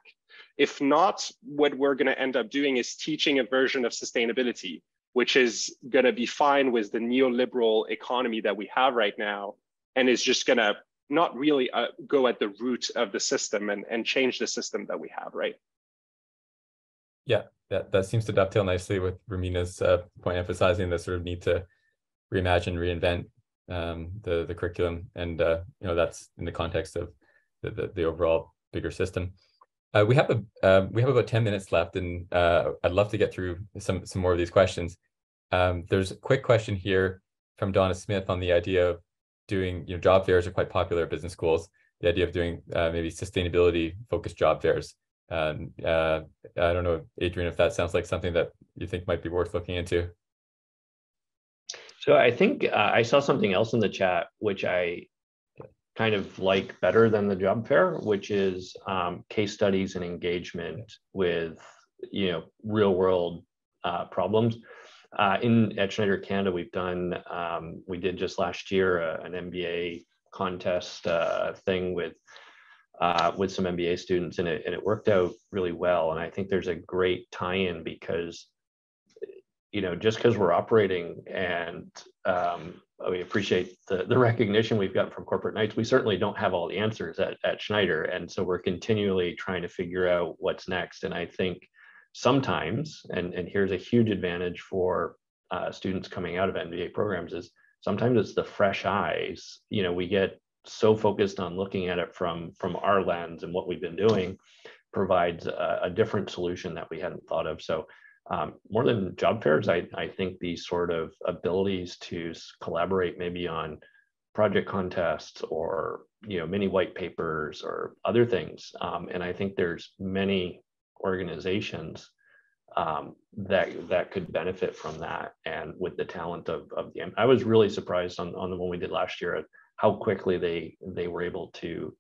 If not, what we're going to end up doing is teaching a version of sustainability, which is going to be fine with the neoliberal economy that we have right now, and is just going to not really go at the root of the system and change the system that we have, right? Yeah, that seems to dovetail nicely with Rumina's point, emphasizing the sort of need to reimagine, reinvent the curriculum, and that's in the context of the overall bigger system. We have about 10 minutes left, and I'd love to get through some more of these questions. There's a quick question here from Donna Smith on the idea of doing, job fairs are quite popular at business schools. The idea of doing maybe sustainability focused job fairs. I don't know, Adrian, if that sounds like something that you think might be worth looking into. So I think I saw something else in the chat, which I kind of like better than the job fair, which is case studies and engagement with real world problems. At Schneider Canada, we've done, we did just last year an MBA contest thing with some MBA students, and it worked out really well. And I think there's a great tie-in because, you know, just because we're operating and we appreciate the recognition we've got from Corporate Knights, we certainly don't have all the answers at Schneider. And so we're continually trying to figure out what's next. And I think sometimes, and here's a huge advantage for students coming out of MBA programs, is sometimes it's the fresh eyes. You know, we get so focused on looking at it from our lens, and what we've been doing provides a different solution that we hadn't thought of. So more than job fairs, I think these sort of abilities to collaborate maybe on project contests or, you know, mini white papers or other things. And I think there's many organizations that could benefit from that. And with the talent of I was really surprised on the one we did last year at how quickly they were able to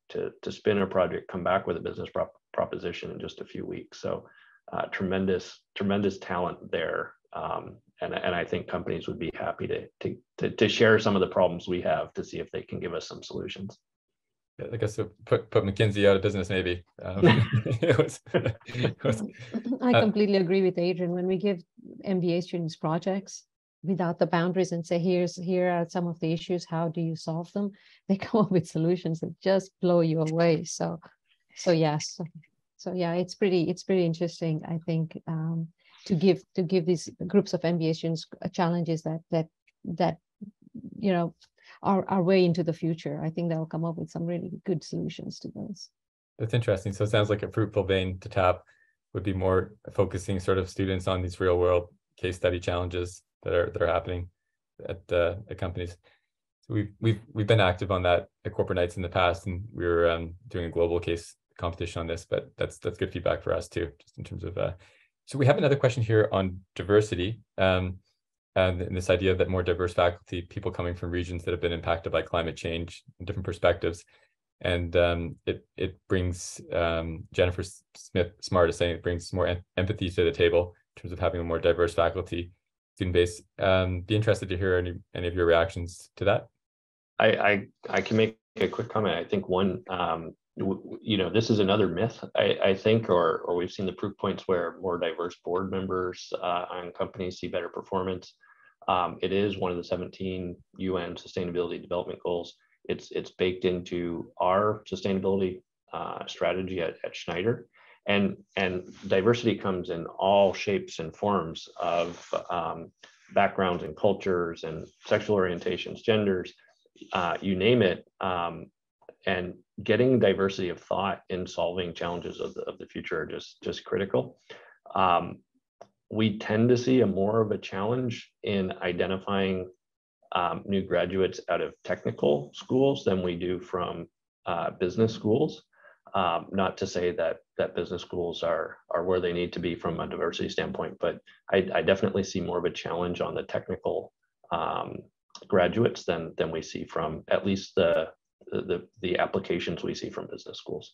spin a project, come back with a business proposition in just a few weeks. So tremendous talent there, and I think companies would be happy to share some of the problems we have to see if they can give us some solutions. Yeah, I guess so put McKinsey out of business, maybe. I completely agree with Adrian. When we give MBA students projects without the boundaries and say, here are some of the issues, how do you solve them? They come up with solutions that just blow you away. So yes. So yeah, it's pretty interesting, I think, to give these groups of MBA students challenges that you know are way into the future. I think they'll come up with some really good solutions to those. That's interesting. So it sounds like a fruitful vein to tap would be more focusing sort of students on these real world case study challenges that are happening at companies. So we've been active on that at Corporate Knights in the past, and we were doing a global case competition on this, but that's good feedback for us too, just in terms of so we have another question here on diversity, and this idea that more diverse faculty, people coming from regions that have been impacted by climate change, different perspectives, and it brings Jennifer Smart is saying it brings more empathy to the table in terms of having a more diverse faculty student base. Be interested to hear any of your reactions to that. I can make a quick comment. I think one, you know, this is another myth, I think, or we've seen the proof points where more diverse board members on companies see better performance. It is one of the 17 UN Sustainability Development Goals. It's baked into our sustainability strategy at Schneider, and diversity comes in all shapes and forms of backgrounds and cultures and sexual orientations, genders, you name it. And getting diversity of thought in solving challenges of the future are just critical. We tend to see more of a challenge in identifying new graduates out of technical schools than we do from business schools. Not to say that business schools are where they need to be from a diversity standpoint, but I definitely see more of a challenge on the technical graduates than we see from at least the applications we see from business schools.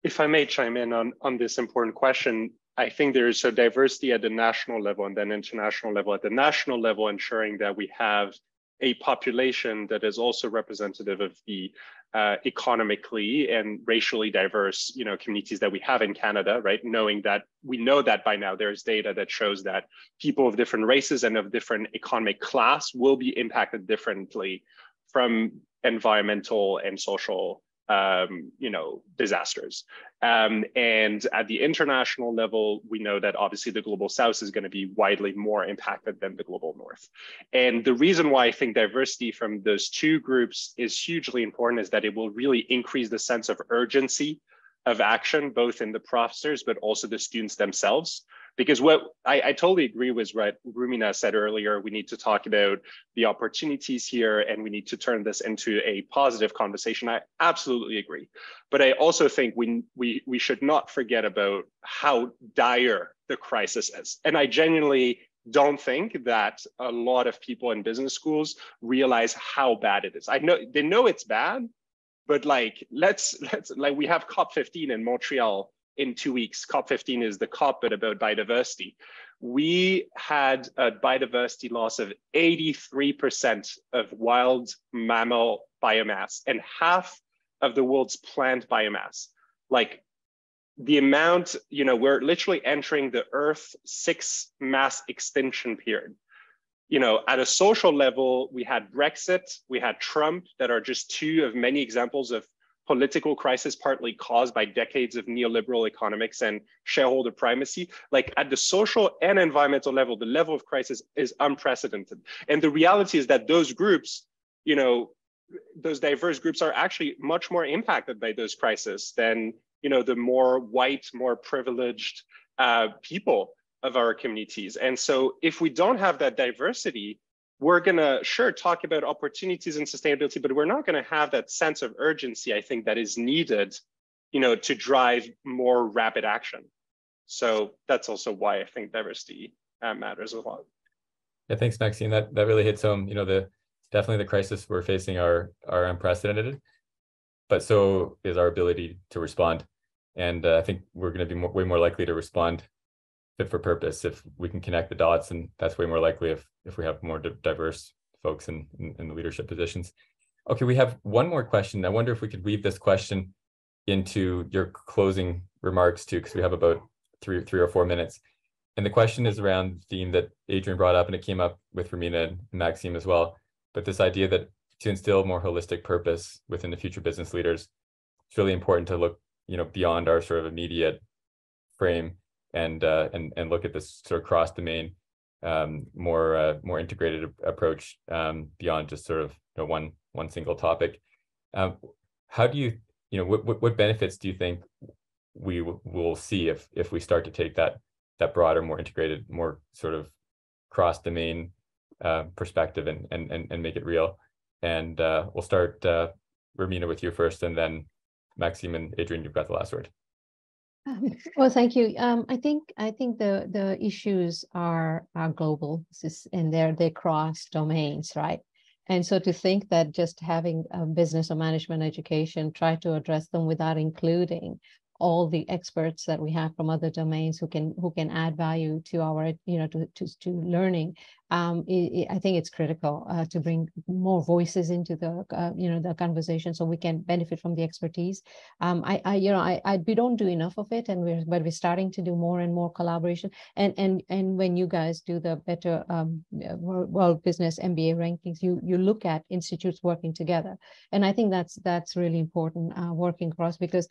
If I may chime in on this important question, I think there is a diversity at the national level and then international level. At the national level, ensuring that we have a population that is also representative of the economically and racially diverse, you know, communities that we have in Canada, right? Knowing that we know that by now there's data that shows that people of different races and of different economic class will be impacted differently from environmental and social you know, disasters. And at the international level, we know that obviously the global south is going to be widely more impacted than the global north. And the reason why I think diversity from those two groups is hugely important is that it will really increase the sense of urgency of action, both in the professors, but also the students themselves. Because what I totally agree with what Rumina said earlier, we need to talk about the opportunities here and we need to turn this into a positive conversation. I absolutely agree. But I also think we should not forget about how dire the crisis is. And I genuinely don't think that a lot of people in business schools realize how bad it is. I know they know it's bad, but like let's we have COP15 in Montreal in 2 weeks. COP15 is the COP, but about biodiversity. We had a biodiversity loss of 83% of wild mammal biomass and half of the world's plant biomass. Like the amount, we're literally entering the Earth's 6th mass extinction period. At a social level, we had Brexit, we had Trump, that are just two of many examples of political crisis partly caused by decades of neoliberal economics and shareholder primacy. Like at the social and environmental level, the level of crisis is unprecedented. And the reality is that those groups, those diverse groups are actually much more impacted by those crises than, the more white, more privileged people of our communities. And so if we don't have that diversity, we're gonna talk about opportunities and sustainability, but we're not gonna have that sense of urgency, I think, that is needed, to drive more rapid action. So that's also why I think diversity matters a lot. Yeah, thanks, Maxime. That really hits home. Definitely the crisis we're facing are unprecedented, but so is our ability to respond. And I think we're going to be way more likely to respond fit for purpose if we can connect the dots, and that's way more likely if we have more diverse folks in the leadership positions. Okay, we have one more question. I wonder if we could weave this question into your closing remarks too, because we have about three or 4 minutes. And the question is around the theme that Adrian brought up, and it came up with Rumina and Maxime as well. But this idea that to instill more holistic purpose within the future business leaders, it's really important to look, beyond our sort of immediate frame and look at this sort of cross-domain, more integrated approach beyond just sort of one single topic. How do you, what benefits do you think we will see if we start to take that broader, more integrated, more sort of cross-domain perspective and make it real? And we'll start, Rumina, with you first, and then Maxime and Adrian, you've got the last word. Well, thank you. I think the issues are global, and they cross domains, right? And so to think that just having a business or management education try to address them without including all the experts that we have from other domains who can add value to our to learning, I think it's critical to bring more voices into the the conversation so we can benefit from the expertise. We don't do enough of it, but we're starting to do more and more collaboration. And when you guys do the Better World Business MBA rankings, you look at institutes working together, and I think that's really important, working across, because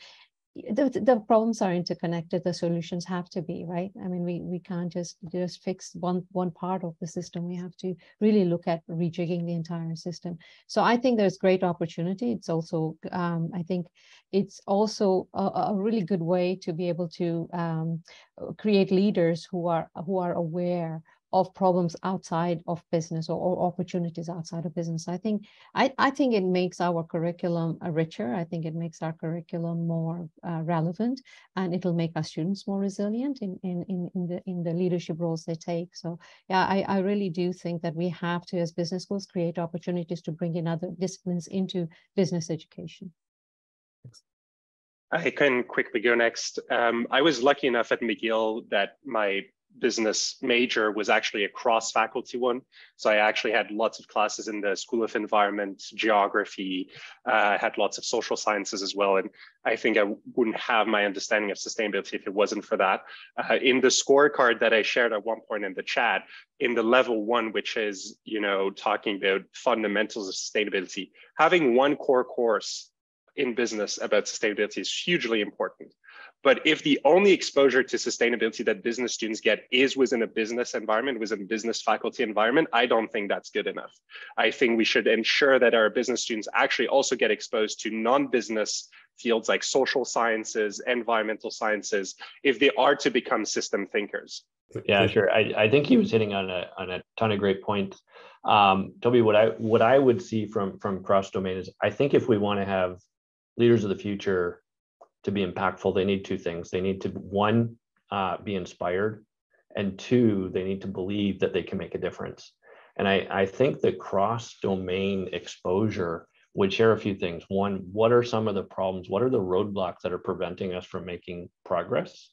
the problems are interconnected. The solutions have to be, right? I mean, we can't just fix one part of the system. We have to really look at rejigging the entire system. So I think there's great opportunity. It's also, I think it's also a really good way to be able to create leaders who are aware of problems outside of business or opportunities outside of business. I think it makes our curriculum richer. I think it makes our curriculum more relevant, and it'll make our students more resilient in the leadership roles they take. So yeah, I really do think that we have to, as business schools, create opportunities to bring in other disciplines into business education. I can quickly go next. I was lucky enough at McGill that my business major was actually a cross-faculty one. So I actually had lots of classes in the School of Environment, Geography, had lots of social sciences as well. And I think I wouldn't have my understanding of sustainability if it wasn't for that. In the scorecard that I shared at one point in the chat, in the level 1, which is, talking about fundamentals of sustainability, having one core course in business about sustainability is hugely important. But if the only exposure to sustainability that business students get is within a business environment, within a business faculty environment, I don't think that's good enough. I think we should ensure that our business students actually also get exposed to non-business fields like social sciences, environmental sciences, if they are to become system thinkers. Yeah, sure. I think he was hitting on a ton of great points. Toby, what I would see from cross-domain is, I think if we want to have leaders of the future to be impactful, they need two things. They need to, one, be inspired, and two, they need to believe that they can make a difference. And I think that cross-domain exposure would share a few things. One, what are some of the problems? What are the roadblocks that are preventing us from making progress?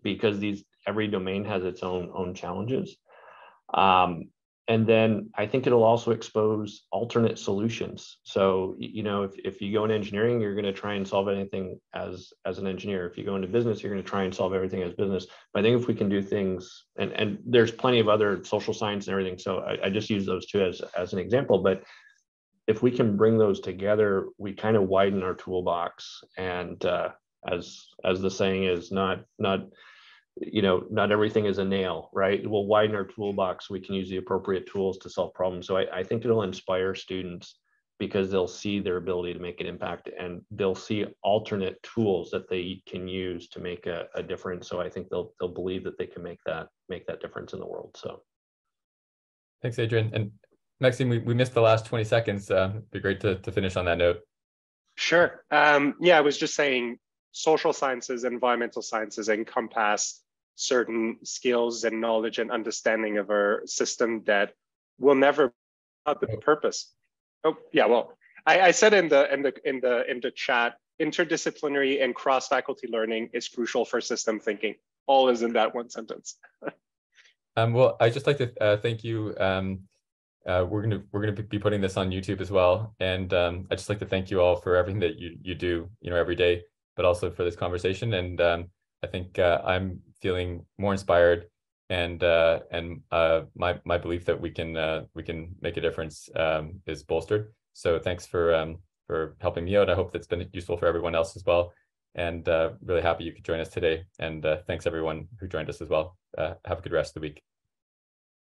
Because every domain has its own challenges. And then I think it'll also expose alternate solutions. So, you know, if you go into engineering, you're going to try and solve anything as an engineer. If you go into business, you're going to try and solve everything as business. But I think if we can do things, and there's plenty of other social science and everything. So I just use those two as an example. But if we can bring those together, we kind of widen our toolbox. And as the saying is, not everything is a nail, right? We'll widen our toolbox so we can use the appropriate tools to solve problems. So I think it'll inspire students because they'll see their ability to make an impact, and they'll see alternate tools that they can use to make a difference. So I think they'll believe that they can make that difference in the world. So thanks, Adrian. And Maxime, we missed the last 20 seconds. It'd be great to finish on that note. Sure. Yeah, I was just saying social sciences, environmental sciences encompass certain skills and knowledge and understanding of our system that will never have the purpose. Oh, yeah. Well, I said in the chat, interdisciplinary and cross-faculty learning is crucial for system thinking. All is in that one sentence. Well, I'd just like to thank you. We're gonna be putting this on YouTube as well, and I'd just like to thank you all for everything that you do, every day, but also for this conversation. And I think I'm feeling more inspired, and my belief that we can make a difference is bolstered. So thanks for helping me out. I hope that's been useful for everyone else as well. And really happy you could join us today. And thanks everyone who joined us as well. Have a good rest of the week.